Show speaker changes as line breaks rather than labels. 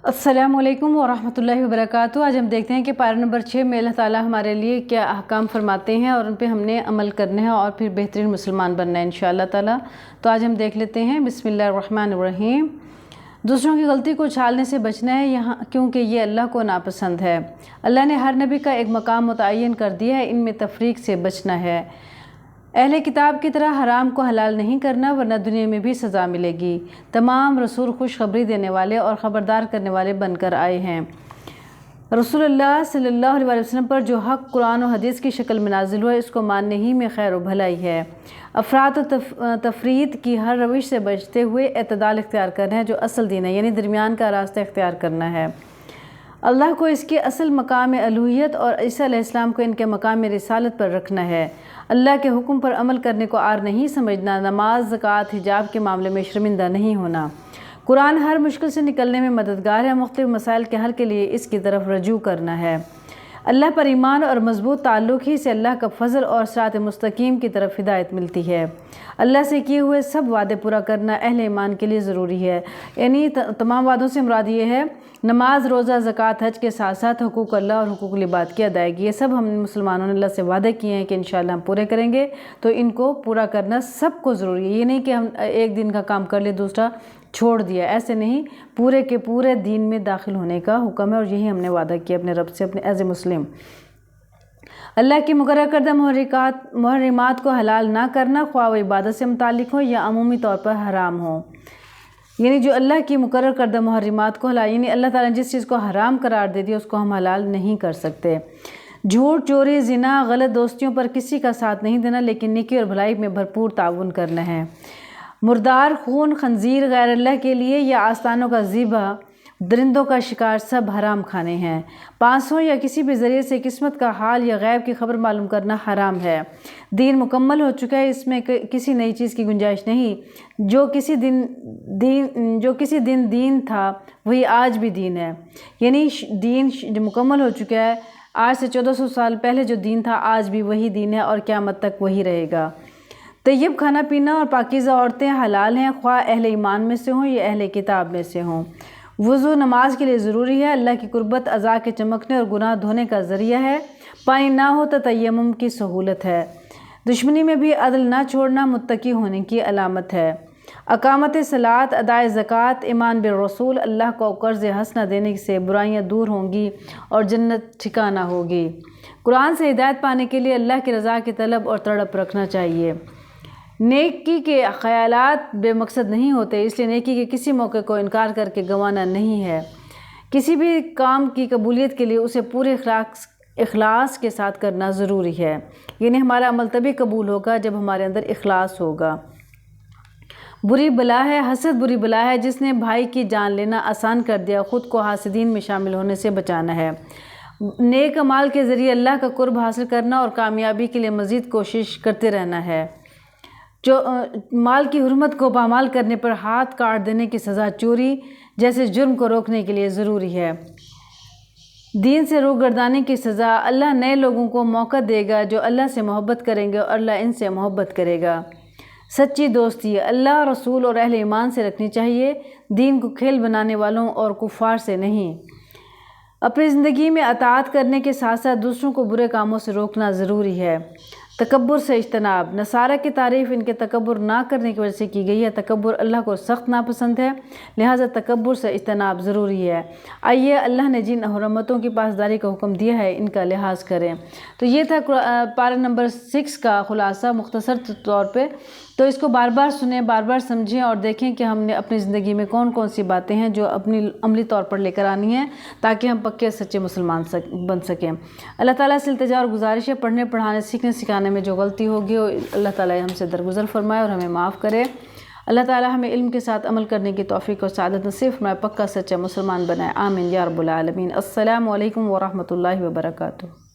السلام علیکم ورحمۃ اللہ وبرکاتہ۔ آج ہم دیکھتے ہیں کہ پارہ نمبر 6 میں اللہ تعالیٰ ہمارے لیے کیا احکام فرماتے ہیں اور ان پہ ہم نے عمل کرنا ہے اور پھر بہترین مسلمان بننا ہے انشاءاللہ تعالیٰ۔ تو آج ہم دیکھ لیتے ہیں بسم اللہ الرحمن الرحیم۔ دوسروں کی غلطی کو چھالنے سے بچنا ہے یہاں کیونکہ یہ اللہ کو ناپسند ہے۔ اللہ نے ہر نبی کا ایک مقام متعین کر دیا ہے، ان میں تفریق سے بچنا ہے۔ اہل کتاب کی طرح حرام کو حلال نہیں کرنا ورنہ دنیا میں بھی سزا ملے گی۔ تمام رسول خوشخبری دینے والے اور خبردار کرنے والے بن کر آئے ہیں۔ رسول اللہ صلی اللہ علیہ وسلم پر جو حق قرآن و حدیث کی شکل میں نازل ہوا ہے اس کو ماننے ہی میں خیر و بھلائی ہے۔ افراط و تفریط کی ہر روش سے بچتے ہوئے اعتدال اختیار کرنا ہے جو اصل دین ہے، یعنی درمیان کا راستہ اختیار کرنا ہے۔ اللہ کو اس کے اصل مقام الوہیت اور عیسیٰ علیہ السلام کو ان کے مقام رسالت پر رکھنا ہے۔ اللہ کے حکم پر عمل کرنے کو عار نہیں سمجھنا، نماز، زکوٰۃ، حجاب کے معاملے میں شرمندہ نہیں ہونا۔ قرآن ہر مشکل سے نکلنے میں مددگار ہے، مختلف مسائل کے حل کے لیے اس کی طرف رجوع کرنا ہے۔ اللہ پر ایمان اور مضبوط تعلق ہی سے اللہ کا فضل اور صراط مستقیم کی طرف ہدایت ملتی ہے۔ اللہ سے کیے ہوئے سب وعدے پورا کرنا اہل ایمان کے لیے ضروری ہے، یعنی تمام وعدوں سے مراد یہ ہے نماز، روزہ، زکوٰۃ، حج کے ساتھ ساتھ حقوق اللہ اور حقوق العباد کی ادائیگی۔ یہ سب ہم مسلمانوں نے اللہ سے وعدے کیے ہیں کہ انشاءاللہ ہم پورے کریں گے، تو ان کو پورا کرنا سب کو ضروری ہے۔ یہ نہیں کہ ہم ایک دن کا کام کر لیں دوسرا چھوڑ دیا، ایسے نہیں، پورے کے پورے دین میں داخل ہونے کا حکم ہے اور یہی ہم نے وعدہ کیا اپنے رب سے اپنے ایز اے مسلم۔ اللہ کی مقرر کردہ محرمات کو حلال نہ کرنا، خواہ وہ عبادت سے متعلق ہو یا عمومی طور پر حرام ہو، یعنی جو اللہ کی مقرر کردہ محرمات کو حلال، یعنی اللہ تعالیٰ نے جس چیز کو حرام قرار دے دیا اس کو ہم حلال نہیں کر سکتے۔ جھوٹ، چوری، زنا، غلط دوستیوں پر کسی کا ساتھ نہیں دینا لیکن نیکی اور بھلائی میں بھرپور تعاون کرنا ہے۔ مردار، خون، خنزیر غیر اللہ کے لیے یا آستانوں کا ذبح، درندوں کا شکار سب حرام کھانے ہیں۔ پانسوں یا کسی بھی ذریعے سے قسمت کا حال یا غیب کی خبر معلوم کرنا حرام ہے۔ دین مکمل ہو چکا ہے، اس میں کسی نئی چیز کی گنجائش نہیں۔ جو کسی دن دین تھا وہی آج بھی دین ہے، یعنی دین مکمل ہو چکا ہے۔ آج سے 1400 سال پہلے جو دین تھا آج بھی وہی دین ہے اور قیامت تک وہی رہے گا۔ طیب کھانا پینا اور پاکیزہ عورتیں حلال ہیں، خواہ اہل ایمان میں سے ہوں یا اہل کتاب میں سے ہوں۔ وضو نماز کے لیے ضروری ہے، اللہ کی قربت اعضاء کے چمکنے اور گناہ دھونے کا ذریعہ ہے۔ پانی نہ ہو تو تیمم کی سہولت ہے۔ دشمنی میں بھی عدل نہ چھوڑنا متقی ہونے کی علامت ہے۔ اقامت صلاۃ، ادائے زکوٰۃ، ایمان بالرسول، اللہ کو قرض حسنہ دینے سے برائیاں دور ہوں گی اور جنت ٹھکانہ ہوگی۔ قرآن سے ہدایت پانے کے لیے اللہ کی رضا کی طلب اور تڑپ رکھنا چاہیے۔ نیکی کے خیالات بے مقصد نہیں ہوتے، اس لیے نیکی کے کسی موقع کو انکار کر کے گنوانا نہیں ہے۔ کسی بھی کام کی قبولیت کے لیے اسے پورے اخلاص کے ساتھ کرنا ضروری ہے، یعنی ہمارا عمل تبھی قبول ہوگا جب ہمارے اندر اخلاص ہوگا۔ بری بلا ہے، حسد بری بلا ہے جس نے بھائی کی جان لینا آسان کر دیا، خود کو حاسدین میں شامل ہونے سے بچانا ہے۔ نیک اعمال کے ذریعے اللہ کا قرب حاصل کرنا اور کامیابی کے لیے مزید کوشش کرتے رہنا ہے۔ جو مال کی حرمت کو پامال کرنے پر ہاتھ کاٹ دینے کی سزا چوری جیسے جرم کو روکنے کے لیے ضروری ہے۔ دین سے روگردانی کی سزا، اللہ نئے لوگوں کو موقع دے گا جو اللہ سے محبت کریں گے اور اللہ ان سے محبت کرے گا۔ سچی دوستی اللہ، رسول اور اہل ایمان سے رکھنی چاہیے، دین کو کھیل بنانے والوں اور کفار سے نہیں۔ اپنی زندگی میں اطاعت کرنے کے ساتھ ساتھ دوسروں کو برے کاموں سے روکنا ضروری ہے۔ تکبر سے اجتناب، نصارہ کی تعریف ان کے تکبر نہ کرنے کی وجہ سے کی گئی ہے۔ تکبر اللہ کو سخت ناپسند ہے، لہٰذا تکبر سے اجتناب ضروری ہے۔ آئیے اللہ نے جن حرمتوں کی پاسداری کا حکم دیا ہے ان کا لحاظ کریں۔ تو یہ تھا پارہ نمبر 6 کا خلاصہ مختصر طور پہ، تو اس کو بار بار سنیں، بار بار سمجھیں اور دیکھیں کہ ہم نے اپنی زندگی میں کون کون سی باتیں ہیں جو اپنی عملی طور پر لے کر آنی ہیں تاکہ ہم پکے سچے مسلمان بن سکیں۔ اللہ تعالیٰ سے التجا اور گزارش ہے پڑھنے پڑھانے سیکھنے سکھانے میں جو غلطی ہوگی اللہ تعالیٰ ہم سے درگزر فرمائے اور ہمیں معاف کرے۔ اللہ تعالیٰ ہمیں علم کے ساتھ عمل کرنے کی توفیق اور سعادت نصیب فرمائے، پکا سچا مسلمان بنائے، آمین یا رب العالمین۔ السلام علیکم ورحمۃ اللہ وبرکاتہ۔